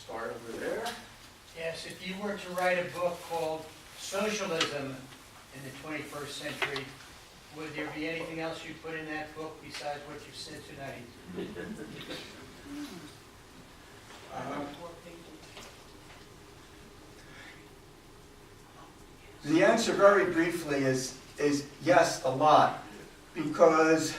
start over there. Yes, if you were to write a book called Socialism in the 21st Century, would there be anything else you'd put in that book besides what you've said tonight? The answer very briefly is yes, a lot, because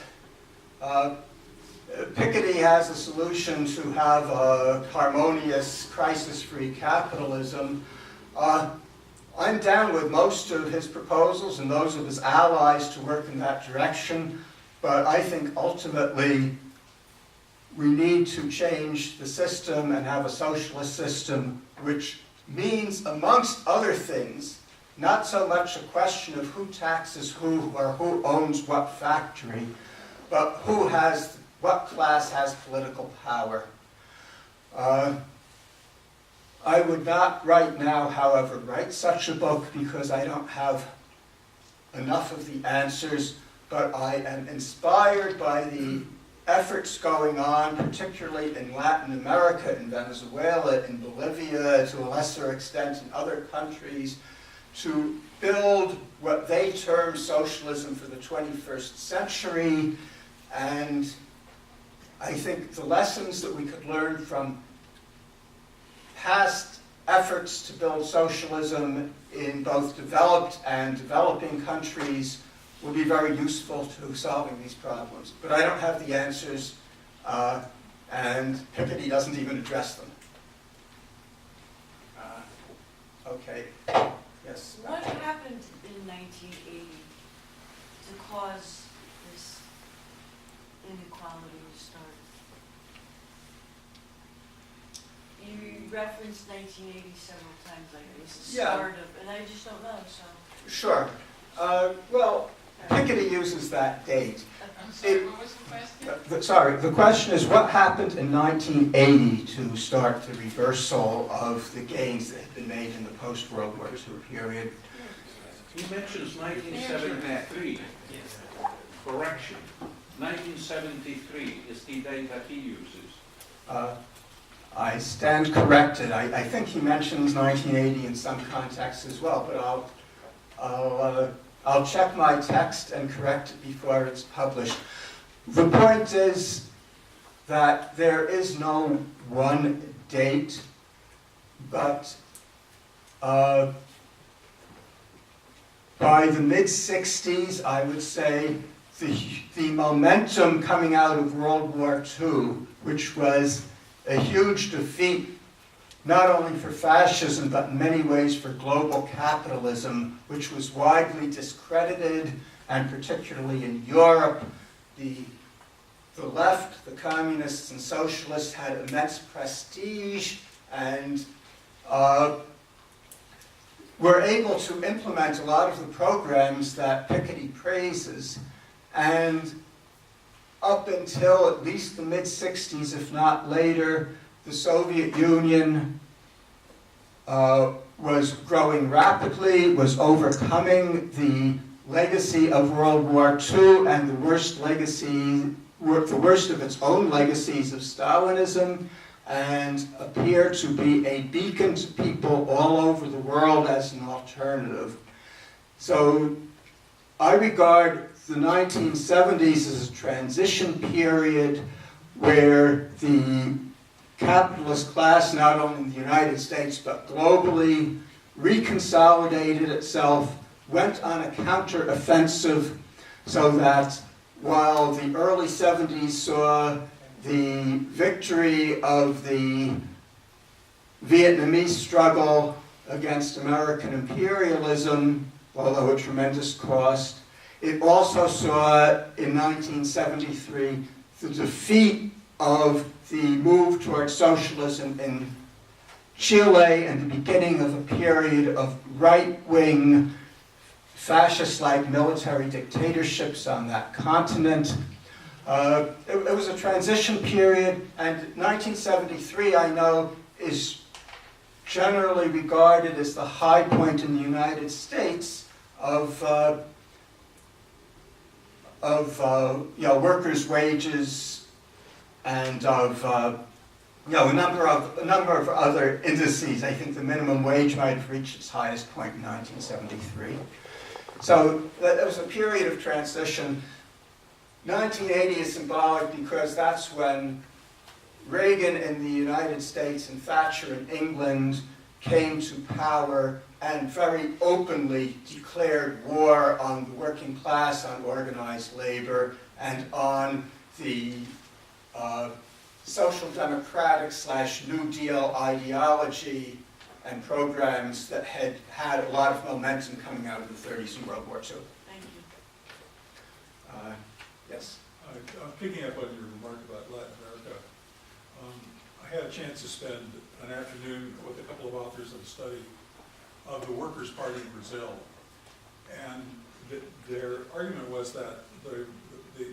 Piketty has a solution to have a harmonious, crisis-free capitalism. I'm down with most of his proposals and those of his allies to work in that direction, but I think ultimately we need to change the system and have a socialist system, which means, amongst other things, not so much a question of who taxes who or who owns what factory, but what class has political power. I would not right now, however, write such a book because I don't have enough of the answers, but I am inspired by the efforts going on, particularly in Latin America, in Venezuela, in Bolivia, to a lesser extent in other countries, to build what they term socialism for the 21st century. And I think the lessons that we could learn from past efforts to build socialism in both developed and developing countries will be very useful to solving these problems. But I don't have the answers, and Piketty doesn't even address them. Okay. Yes. What happened in 1980 to cause this inequality to start? You referenced 1980 several times, like it was the start of, and I just don't know, so. Sure. Well, Piketty uses that date. I'm sorry, what was the question? The question is what happened in 1980 to start the reversal of the gains that had been made in the post-World War II period? He mentions 1973. Correction. 1973 is the date that he uses. I stand corrected. I think he mentions 1980 in some context as well, but I'll check my text and correct it before it's published. The point is that there is no one date, but by the mid-60s, I would say, the momentum coming out of World War II, which was a huge defeat not only for fascism, but in many ways for global capitalism, which was widely discredited, and particularly in Europe, the left, the communists and socialists, had immense prestige and were able to implement a lot of the programs that Piketty praises. And up until at least the mid-60s, if not later, the Soviet Union was growing rapidly, was overcoming the legacy of World War II and the worst of its own legacies of Stalinism, and appeared to be a beacon to people all over the world as an alternative. So I regard the 1970s as a transition period where the capitalist class, not only in the United States but globally, reconsolidated itself, went on a counter-offensive, so that while the early 70s saw the victory of the Vietnamese struggle against American imperialism, although at tremendous cost, it also saw in 1973 the defeat of the move towards socialism in Chile and the beginning of a period of right-wing fascist-like military dictatorships on that continent. It was a transition period, and 1973, I know, is generally regarded as the high point in the United States of workers' wages and of a number of other indices. I think the minimum wage might have reached its highest point in 1973. So that was a period of transition. 1980 is symbolic because that's when Reagan in the United States and Thatcher in England came to power and very openly declared war on the working class, on organized labor, and on the social democratic / New Deal ideology and programs that had had a lot of momentum coming out of the 30s and World War II. Thank you. Yes? Picking up on your remark about Latin America, I had a chance to spend an afternoon with a couple of authors of a study of the Workers' Party in Brazil. And their argument was that,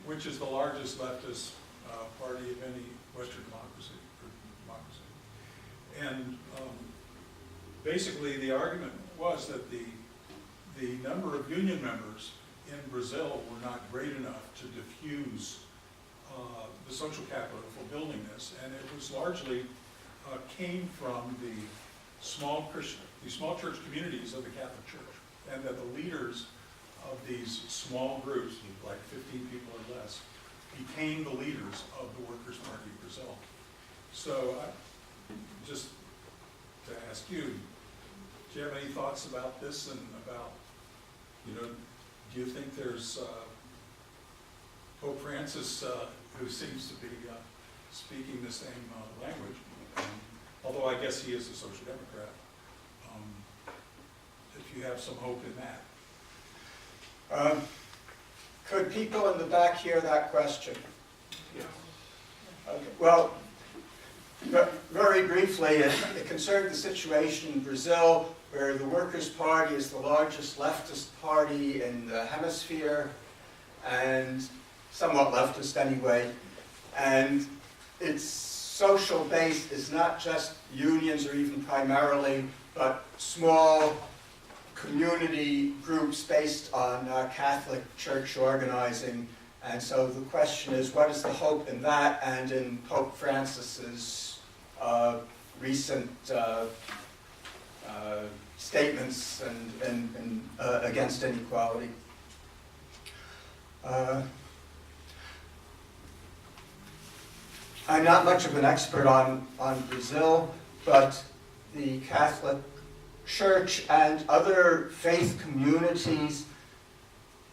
which is the largest leftist party of any Western democracy. And basically the argument was that the number of union members in Brazil were not great enough to diffuse the social capital for building this, and it was largely came from the small church communities of the Catholic Church, and that the leaders of these small groups, like 15 people or less, became the leaders of the Workers' Party of Brazil. So just to ask you, do you have any thoughts about this and about, do you think there's Pope Francis, who seems to be speaking the same language, although I guess he is a social democrat, if you have some hope in that? Could people in the back hear that question? Yeah. Okay. Well, very briefly, it concerned the situation in Brazil, where the Workers' Party is the largest leftist party in the hemisphere, and somewhat leftist anyway, and its social base is not just unions or even primarily, but small community groups based on Catholic Church organizing. And so the question is, what is the hope in that and in Pope Francis's recent statements and against inequality? I'm not much of an expert on Brazil, but the Catholic Church and other faith communities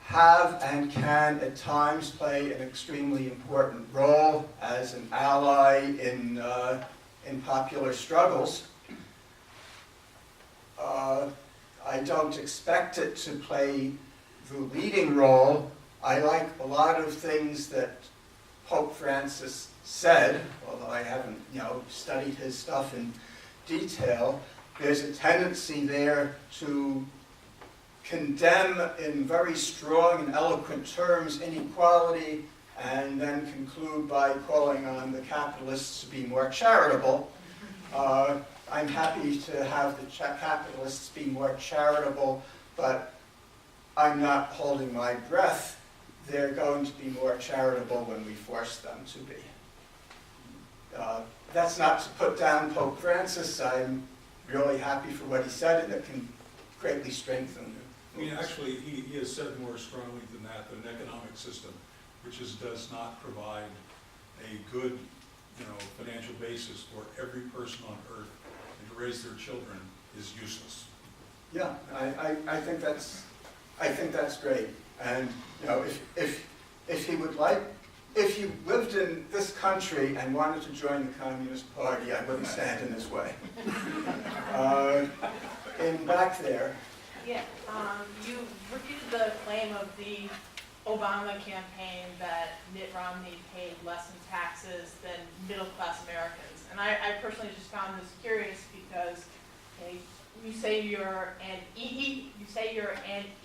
have and can at times play an extremely important role as an ally in popular struggles. I don't expect it to play the leading role. I like a lot of things that Pope Francis said, although I haven't, studied his stuff in detail. There's a tendency there to condemn in very strong and eloquent terms inequality, and then conclude by calling on the capitalists to be more charitable. I'm happy to have the capitalists be more charitable, but I'm not holding my breath. They're going to be more charitable when we force them to be. That's not to put down Pope Francis. I'm really happy for what he said, and it can greatly strengthen. I mean, actually, he has said more strongly than that, that an economic system which does not provide a good, financial basis for every person on earth and to raise their children is useless. Yeah, I think that's great. And if he would like, if you lived in this country and wanted to join the Communist Party, I wouldn't stand in his way. In back there. Yeah, you repeated the claim of the Obama campaign that Mitt Romney paid less in taxes than middle-class Americans. And I personally just found this curious because you say you're an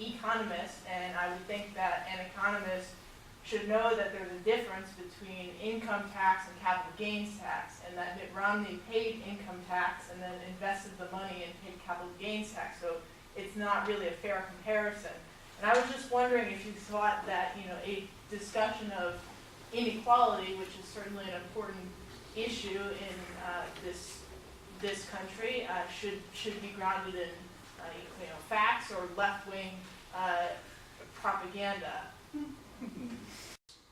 economist, and I would think that an economist should know that there's a difference between income tax and capital gains tax, and that Mitt Romney paid income tax and then invested the money and paid capital gains tax. So it's not really a fair comparison. And I was just wondering if you thought that, a discussion of inequality, which is certainly an important issue in this country should be grounded in facts or left-wing propaganda.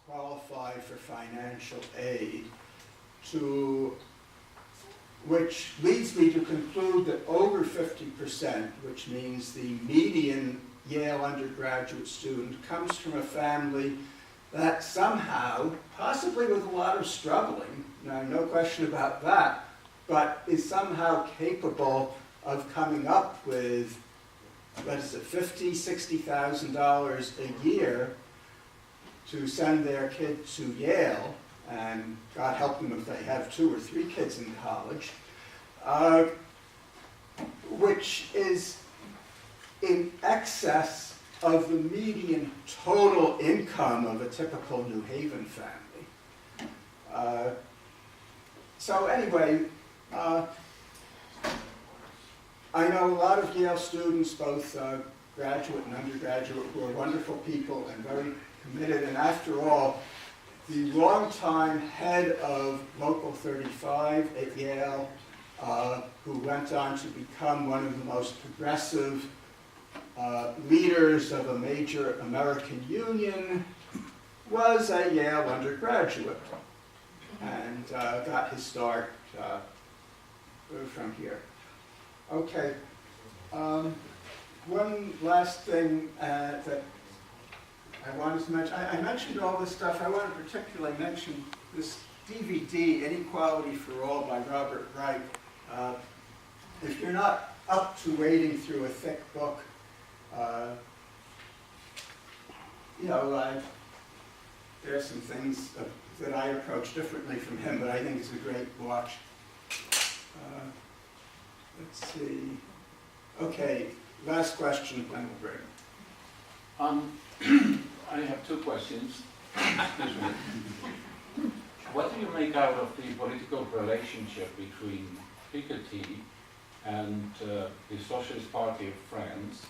Qualify for financial aid, to which leads me to conclude that over 50%, which means the median Yale undergraduate student, comes from a family that somehow, possibly with a lot of struggling, no question about that, but is somehow capable of coming up with, what is it, $50,000, $60,000 a year to send their kid to Yale, and God help them if they have 2 or 3 kids in college, which is in excess of the median total income of a typical New Haven family. So anyway, I know a lot of Yale students, both graduate and undergraduate, who are wonderful people and very committed, and after all, the longtime head of Local 35 at Yale, who went on to become one of the most progressive leaders of a major American union, was a Yale undergraduate and got his start from here. Okay, one last thing that I wanted to mention. I mentioned all this stuff. I want to particularly mention this DVD, Inequality for All by Robert Wright. If you're not up to wading through a thick book, there's some things that I approach differently from him, but I think it's a great watch. Let's see. Okay, last question, then we'll break. I have 2 questions. Excuse me. What do you make out of the political relationship between Piketty and the Socialist Party of France?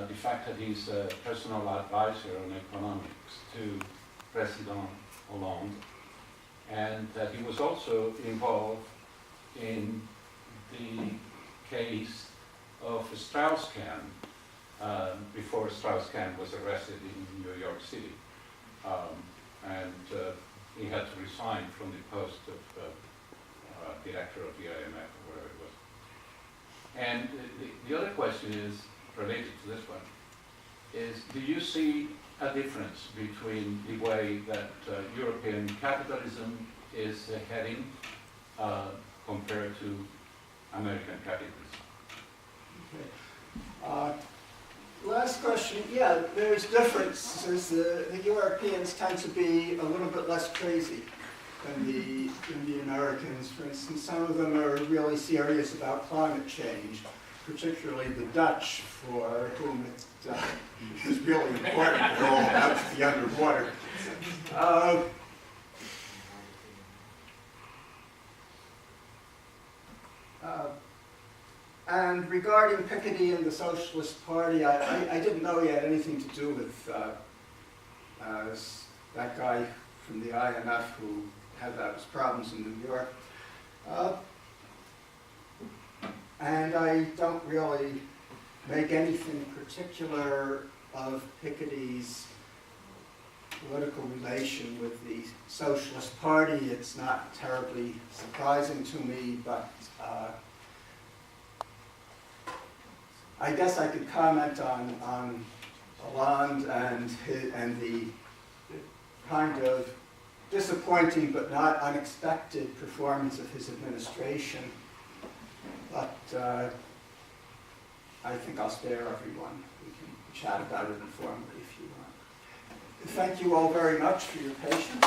The fact that he's a personal advisor on economics to President Hollande, and that he was also involved in the case of Strauss-Kahn before Strauss-Kahn was arrested in New York City. He had to resign from the post of director of the IMF, or whatever it was. And the other question is, related to this one, is do you see a difference between the way that European capitalism is heading compared to American capitalism? Okay. Last question. Yeah, there's differences. The Europeans tend to be a little bit less crazy than the Americans. For instance, some of them are really serious about climate change, particularly the Dutch, for whom it is really important that they're all about to be underwater. And regarding Piketty and the Socialist Party, I didn't know he had anything to do with that guy from the IMF who had those problems in New York. And I don't really make anything particular of Piketty's political relation with the Socialist Party. It's not terribly surprising to me, but I guess I could comment on Hollande and the kind of disappointing but not unexpected performance of his administration. But I think I'll spare everyone. We can chat about it informally if you want. Thank you all very much for your patience.